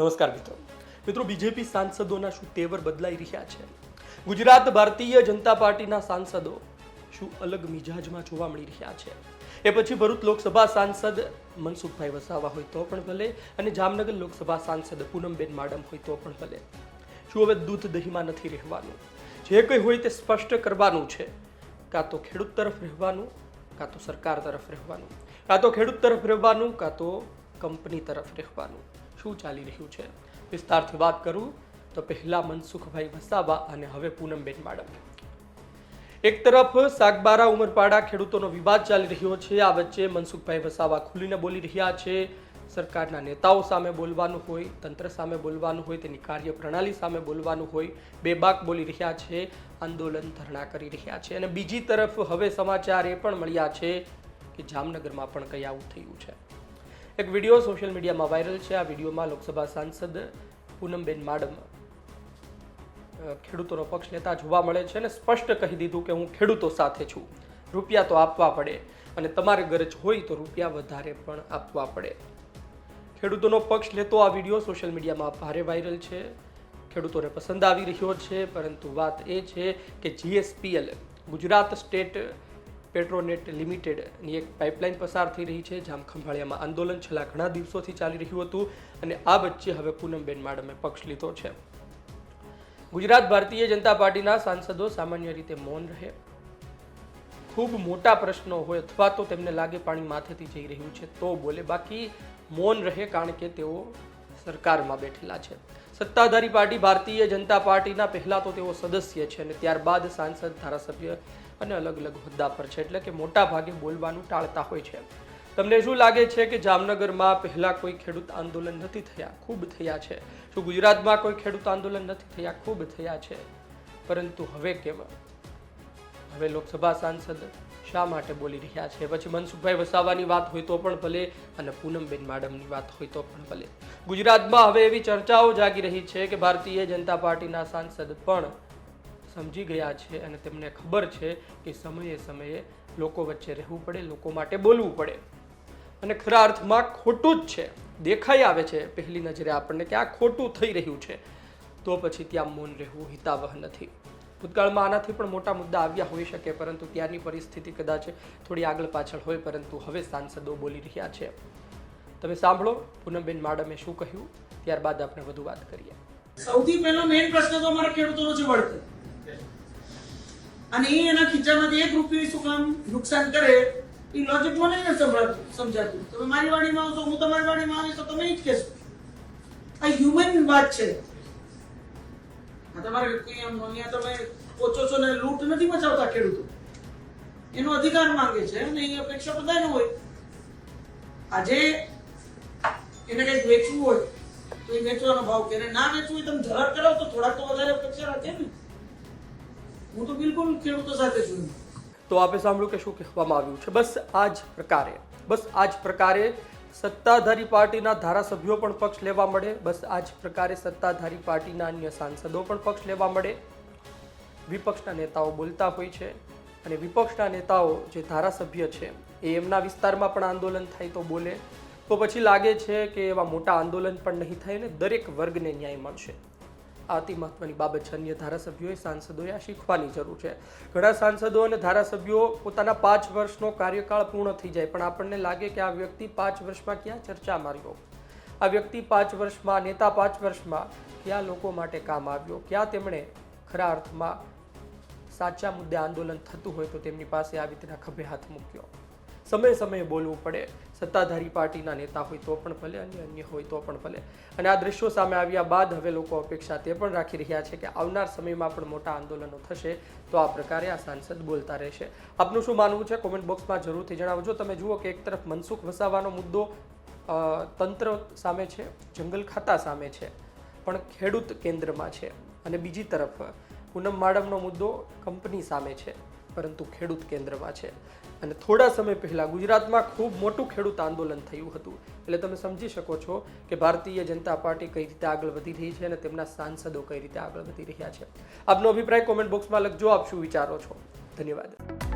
નમસ્કાર મિત્રો બીજેપી સાંસદોના શું તેવર બદલાઈ રહ્યા છે? ગુજરાત ભારતીય જનતા પાર્ટીના સાંસદો શું અલગ મિજાજમાં જોવા મળી રહ્યા છે? એ પછી ભરૂચ લોકસભા સાંસદ મનસુખભાઈ વસાવા હોય તો પણ ભલે અને જામનગર લોકસભા સાંસદ પૂનમબેન માડમ હોય તો પણ ભલે. શું હવે દૂધ દહીંમાં નથી રહેવાનું? જે કંઈ હોય તે સ્પષ્ટ કરવાનું છે. કાં તો ખેડૂત તરફ રહેવાનું, કાં તો સરકાર તરફ રહેવાનું, કાં તો ખેડૂત તરફ રહેવાનું, કાં તો કંપની તરફ રહેવાનું. શું ચાલી રહ્યું છે વિસ્તારથી વાત કરું તો પહેલા મનસુખભાઈ વસાવા અને હવે પૂનમબેન માડમ. એક તરફ સાગબારા ઉમરપાડા ખેડૂતોનો વિવાદ ચાલી રહ્યો છે. આ વચ્ચે મનસુખભાઈ વસાવા ખુલીને બોલી રહ્યા છે. સરકારના નેતાઓ સામે બોલવાનું હોય, તંત્ર સામે બોલવાનું હોય, તેની કાર્યપ્રણાલી સામે બોલવાનું હોય, બેબાક બોલી રહ્યા છે, આંદોલન ધરણા કરી રહ્યા છે. અને બીજી તરફ હવે સમાચાર એ પણ મળ્યા છે કે જામનગરમાં પણ કંઈ આવું થયું છે. એક વિડીયો સોશિયલ મીડિયામાં વાયરલ છે. આ વિડીયોમાં લોકસભા સાંસદ પૂનમબેન માડમ ખેડૂતોનો પક્ષ લેતા જોવા મળે છે અને સ્પષ્ટ કહી દીધું કે હું ખેડૂતો સાથે છું, રૂપિયા તો આપવા પડે અને તમારે ગરજ હોય તો રૂપિયા વધારે પણ આપવા પડે. ખેડૂતોનો પક્ષ લેતો આ વિડીયો સોશિયલ મીડિયામાં ભારે વાયરલ છે. ખેડૂતોને પસંદ આવી રહ્યો છે. પરંતુ વાત એ છે કે GSPL ગુજરાત સ્ટેટ પેટ્રોનેટ લિમિટેડની એક પાઇપલાઇન પસાર થઈ રહી છે. જામ ખંભાળિયામાં આંદોલન છેલ્લા ઘણા દિવસોથી ચાલી રહ્યું હતું અને આ વચ્ચે હવે પૂનમબેન માડમે પક્ષ લીધો છે. ગુજરાત ભારતીય જનતા પાર્ટીના સાંસદો સામાન્ય રીતે મૌન રહે. ખૂબ મોટા પ્રશ્નો હોય અથવા તો તેમને લાગે પાણી માથેથી જઈ રહ્યું છે તો બોલે, બાકી મૌન રહે, કારણ કે તેઓ સરકારમાં બેઠેલા છે. સત્તાધારી પાર્ટી ભારતીય જનતા પાર્ટીના પહેલા તો તેઓ સદસ્ય છે અને ત્યારબાદ સાંસદ, ધારાસભ્ય અને અલગ અલગ હોદ્દા પર છે, એટલે કે મોટા ભાગે બોલવાનું ટાળતા હોય છે. તમને શું લાગે છે કે જામનગરમાં પહેલા કોઈ ખેડૂત આંદોલન નથી થયા? ખૂબ થયા છે. શું ગુજરાતમાં કોઈ ખેડૂત આંદોલન નથી થયા? ખૂબ થયા છે. પરંતુ હવે કેમ? હવે લોકસભા સાંસદ શા માટે બોલી રહ્યા છે? પછી મનસુખભાઈ વસાવાની વાત હોય તો પણ ભલે અને પૂનમબેન માડમની વાત હોય તો પણ ભલે. ગુજરાતમાં હવે એવી ચર્ચાઓ જાગી રહી છે કે ભારતીય જનતા પાર્ટીના સાંસદ પણ સમજી ગયા છે અને તેમને ખબર છે કે સમયે સમયે લોકો વચ્ચે રહેવું પડે, લોકો માટે બોલવું પડે. અને ખરા અર્થમાં ખોટું જ છે, દેખાઈ આવે છે પહેલી નજરે આપણને કે આ ખોટું થઈ રહ્યું છે, તો પછી ત્યાં મૌન રહેવું હિતાવહ નથી. ભૂતકાળમાં આનાથી પણ મોટા મુદ્દા આવ્યા હોઈ શકે, પરંતુ ત્યારની પરિસ્થિતિ કદાચ થોડી આગળ પાછળ હોય, પરંતુ હવે સાંસદો બોલી રહ્યા છે. તમે સાંભળો પૂનમબેન માડમે શું કહ્યું, ત્યારબાદ આપણે વધુ વાત કરીએ. સૌથી પહેલો મેઇન પ્રશ્ન તો અમારા ખેડૂતોનો છે, વળતર. અને એના ખીચામાંથી 1 રૂપિયો શું કામ નુકસાન કરે એ લોજિક મને નથી સમજાતું. તમે મારી વાડીમાં આવશો, હું તમારી વાડીમાં આવીશ તો તમે જ કહેશો. આ હ્યુમન વાત છે. આ તમારે અહીંયા તમે પહોંચો છો ને લૂંટ નથી મચાવતા ખેડૂતો. એનો અધિકાર માંગે છે અને એ અપેક્ષા બધાને હોય. આજે એને કંઈક વેચવું હોય તો એ વેચવાનો ભાવ કે ના વેચવું હોય તમે ધરાર કરાવો તો થોડાક તો વધારે અપેક્ષા રાખે ને. હું તો બિલકુલ ખેડૂતો સાથે છું. તો આપે સાંભળ્યું કે શું કહેવામાં આવ્યું છે. બસ આ જ પ્રકારે સત્તાધારી પાર્ટીના ધારાસભ્યો પણ પક્ષ લેવા મળે. બસ આ જ પ્રકારે સત્તાધારી પાર્ટીના અન્ય સાંસદો પણ પક્ષ લેવા મળે. વિપક્ષના નેતાઓ બોલતા હોય છે અને વિપક્ષના નેતાઓ જે ધારાસભ્ય છે એ એમના વિસ્તારમાં પણ આંદોલન થાય તો બોલે, તો પછી લાગે છે કે એવા મોટા આંદોલન પણ નહીં થાય ને દરેક વર્ગને ન્યાય મળશે. આ અતિ મહત્વની બાબત છે. અન્ય ધારાસભ્યોએ, સાંસદોએ આ શીખવાની જરૂર છે. ઘણા સાંસદો અને ધારાસભ્યો પોતાના 5 વર્ષનો કાર્યકાળ પૂર્ણ થઈ જાય પણ આપણને લાગે કે આ વ્યક્તિ 5 વર્ષમાં ક્યાં ચર્ચામાં રહ્યો, આ વ્યક્તિ 5 વર્ષમાં, નેતા 5 વર્ષમાં ક્યાં લોકો માટે કામ આવ્યો, ક્યાં તેમણે ખરા અર્થમાં સાચા મુદ્દે આંદોલન થતું હોય તો તેમની પાસે આવી તેના ખભે હાથ મૂક્યો. સમયે સમયે બોલવું પડે. સત્તાધારી પાર્ટીના નેતા હોય તો પણ ભલે અને અન્ય હોય તો પણ ભલે. અને આ દ્રશ્યો સામે આવ્યા બાદ હવે લોકો અપેક્ષા તે પણ રાખી રહ્યા છે કે આવનાર સમયમાં પણ મોટા આંદોલનો થશે તો આ પ્રકારે આ સાંસદ બોલતા રહેશે. આપનું શું માનવું છે કોમેન્ટ બોક્સમાં જરૂરથી જણાવજો. તમે જુઓ કે એક તરફ મનસુખ વસાવાનો મુદ્દો તંત્ર સામે છે, જંગલ ખાતા સામે છે, પણ ખેડૂત કેન્દ્રમાં છે, અને બીજી તરફ પૂનમ માડમનો મુદ્દો કંપની સામે છે પરંતુ ખેડૂત કેન્દ્રમાં છે. અને થોડા સમય પહેલા ગુજરાતમાં ખૂબ મોટું ખેડૂત આંદોલન થયું હતું. એટલે તમે સમજી શકો છો કે ભારતીય જનતા પાર્ટી કઈ રીતે આગળ વધી રહી છે અને તેમના સાંસદો કઈ રીતે આગળ વધી રહ્યા છે. આપનો અભિપ્રાય કોમેન્ટ બોક્સમાં લખજો. આપ શું વિચારો છો? ધન્યવાદ.